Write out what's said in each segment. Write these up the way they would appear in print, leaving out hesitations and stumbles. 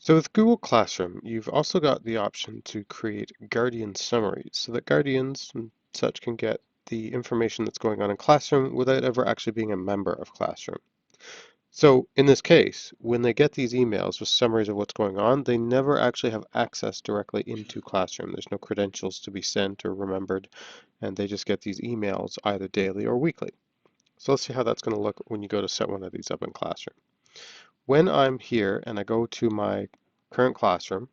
So with Google Classroom, you've also got the option to create Guardian summaries so that guardians and such can get the information that's going on in Classroom without ever actually being a member of Classroom. So in this case, when they get these emails with summaries of what's going on, they never actually have access directly into Classroom. There's no credentials to be sent or remembered, and they just get these emails either daily or weekly. So let's see how that's going to look when you go to set one of these up in Classroom. When I'm here and I go to my current classroom,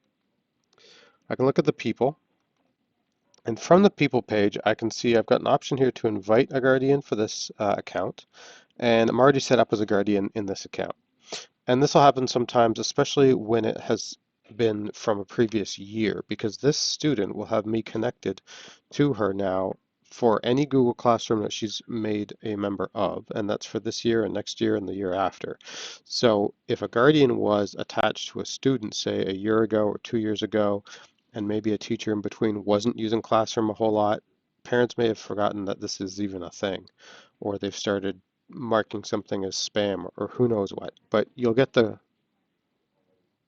I can look at the people, and from the people page, I can see I've got an option here to invite a guardian for this account, and I'm already set up as a guardian in this account. And this will happen sometimes, especially when it has been from a previous year, because this student will have me connected to her now for any Google Classroom that she's made a member of, and that's for this year and next year and the year after. So if a guardian was attached to a student, say a year ago or 2 years ago, and maybe a teacher in between wasn't using Classroom a whole lot, parents may have forgotten that this is even a thing, or they've started marking something as spam or who knows what. But you'll get the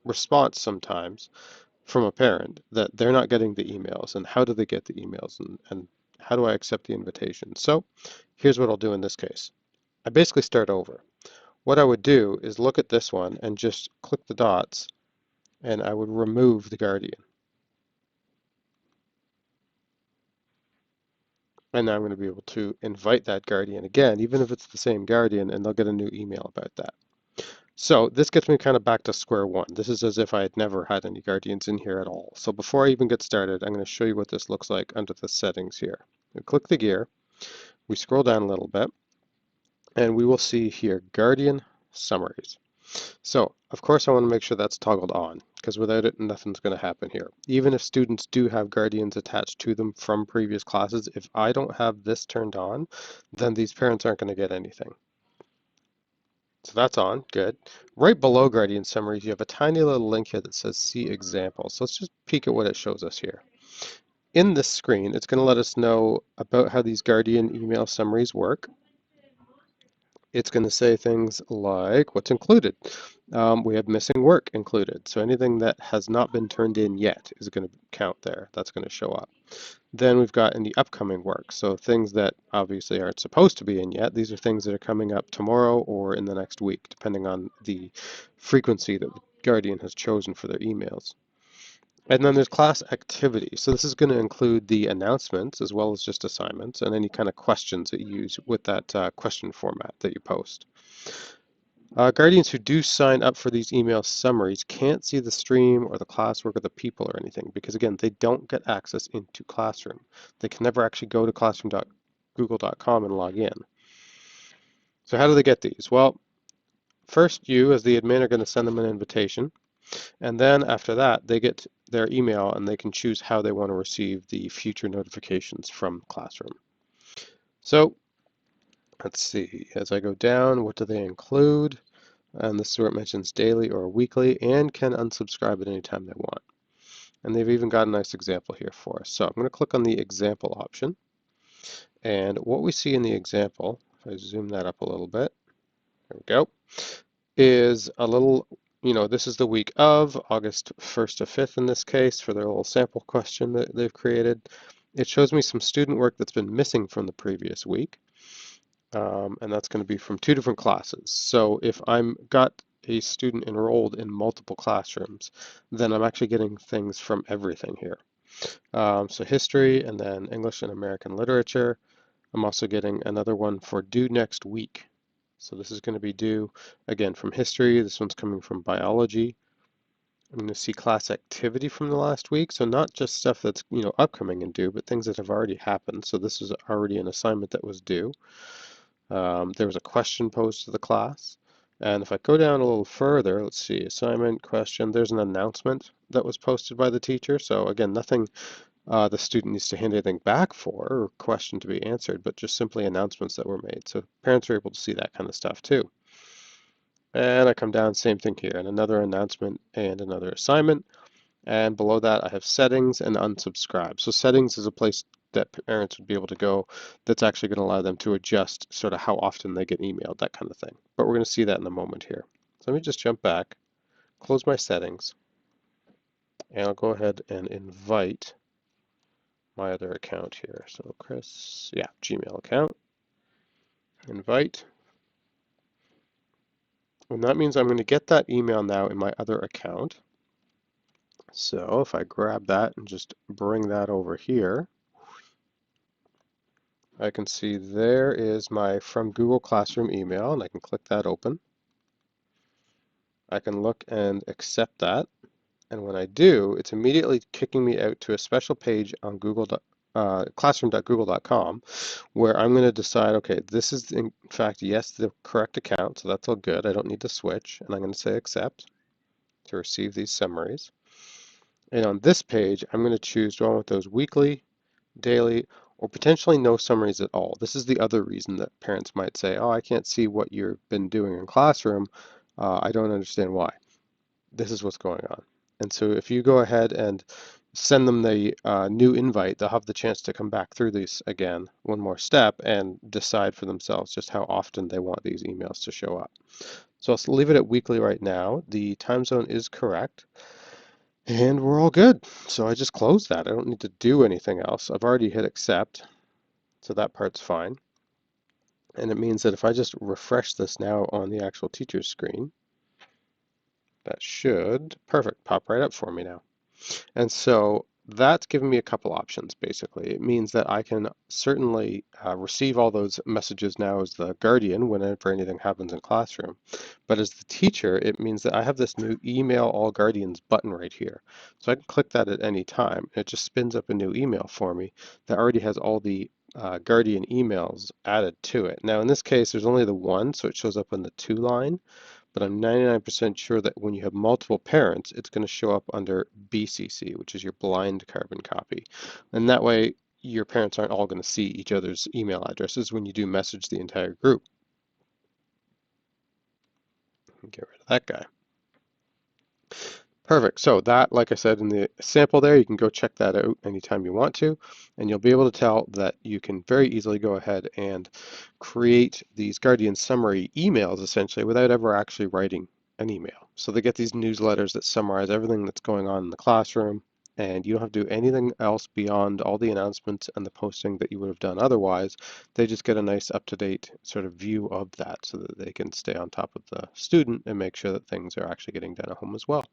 response sometimes from a parent that they're not getting the emails, and how do they get the emails, and how do I accept the invitation? So here's what I'll do in this case. I basically start over. What I would do is look at this one and just click the dots, and I would remove the guardian. And now I'm going to be able to invite that guardian again, even if it's the same guardian, and they'll get a new email about that. So this gets me kind of back to square one. This is as if I had never had any guardians in here at all. So before I even get started, I'm going to show you what this looks like under the settings here. We click the gear, we scroll down a little bit, and we will see here Guardian Summaries. So of course I want to make sure that's toggled on, because without it, nothing's going to happen here. Even if students do have guardians attached to them from previous classes, if I don't have this turned on, then these parents aren't going to get anything. So that's on, good. Right below Guardian Summaries, you have a tiny little link here that says See Examples. So let's just peek at what it shows us here. In this screen, it's going to let us know about how these Guardian email summaries work. It's going to say things like what's included. We have missing work included. So anything that has not been turned in yet is going to count there. That's going to show up. Then we've got in the upcoming work, so things that obviously aren't supposed to be in yet. These are things that are coming up tomorrow or in the next week, depending on the frequency that the Guardian has chosen for their emails. And then there's class activity. So this is going to include the announcements as well as just assignments and any kind of questions that you use with that question format that you post. Guardians who do sign up for these email summaries can't see the stream or the classwork or the people or anything because, again, they don't get access into Classroom. They can never actually go to classroom.google.com and log in. So how do they get these? Well, first you, as the admin, are going to send them an invitation. And then after that, they get their email and they can choose how they want to receive the future notifications from Classroom. So let's see, as I go down, what do they include? And this is where it mentions daily or weekly and can unsubscribe at any time they want. And they've even got a nice example here for us. So I'm going to click on the example option. And what we see in the example, if I zoom that up a little bit, there we go, is a little, this is the week of August 1st to 5th in this case for their little sample question that they've created. It shows me some student work that's been missing from the previous week. And that's going to be from two different classes. So if I'm got a student enrolled in multiple classrooms, then I'm actually getting things from everything here. So history and then English and American literature. I'm also getting another one for due next week. So this is going to be due, again, from history. This one's coming from biology. I'm going to see class activity from the last week. So not just stuff that's, upcoming and due, but things that have already happened. So this is already an assignment that was due. There was a question posed to the class. And if I go down a little further, let's see, assignment, question, there's an announcement that was posted by the teacher. So again, nothing the student needs to hand anything back for or question to be answered, but just simply announcements that were made. So parents are able to see that kind of stuff too. And I come down, same thing here, and another announcement and another assignment. And below that, I have settings and unsubscribe. So settings is a place that parents would be able to go that's actually going to allow them to adjust sort of how often they get emailed, that kind of thing. But we're going to see that in a moment here. So let me just jump back, close my settings. And I'll go ahead and invite my other account here. So Chris, yeah, Gmail account, invite. And that means I'm going to get that email now in my other account. So if I grab that and just bring that over here, I can see there is my from Google Classroom email, and I can click that open. I can look and accept that. And when I do, it's immediately kicking me out to a special page on classroom.google.com where I'm going to decide, okay, this is in fact, yes, the correct account, so that's all good. I don't need to switch, and I'm going to say accept to receive these summaries. And on this page, I'm going to choose, do I want those weekly, daily, or potentially no summaries at all? This is the other reason that parents might say, oh, I can't see what you've been doing in classroom. I don't understand why. This is what's going on. And so if you go ahead and send them the new invite, they'll have the chance to come back through these again, one more step, and decide for themselves just how often they want these emails to show up. So I'll leave it at weekly right now. The time zone is correct. And we're all good. So I just close that. I don't need to do anything else. I've already hit accept, so that part's fine. And it means that if I just refresh this now on the actual teacher's screen, that should, perfect, pop right up for me now. And so that's given me a couple options, basically. It means that I can certainly receive all those messages now as the guardian whenever anything happens in classroom. But as the teacher, it means that I have this new email all guardians button right here. So I can click that at any time. It just spins up a new email for me that already has all the guardian emails added to it. Now in this case, there's only the one, so it shows up on the to line, but I'm 99% sure that when you have multiple parents, it's going to show up under BCC, which is your blind carbon copy. And that way, your parents aren't all going to see each other's email addresses when you do message the entire group. Get rid of that guy. Perfect. So that, like I said in the sample there, you can go check that out anytime you want to, and you'll be able to tell that you can very easily go ahead and create these Guardian summary emails essentially without ever actually writing an email. So they get these newsletters that summarize everything that's going on in the classroom, and you don't have to do anything else beyond all the announcements and the posting that you would have done otherwise. They just get a nice up-to-date sort of view of that so that they can stay on top of the student and make sure that things are actually getting done at home as well.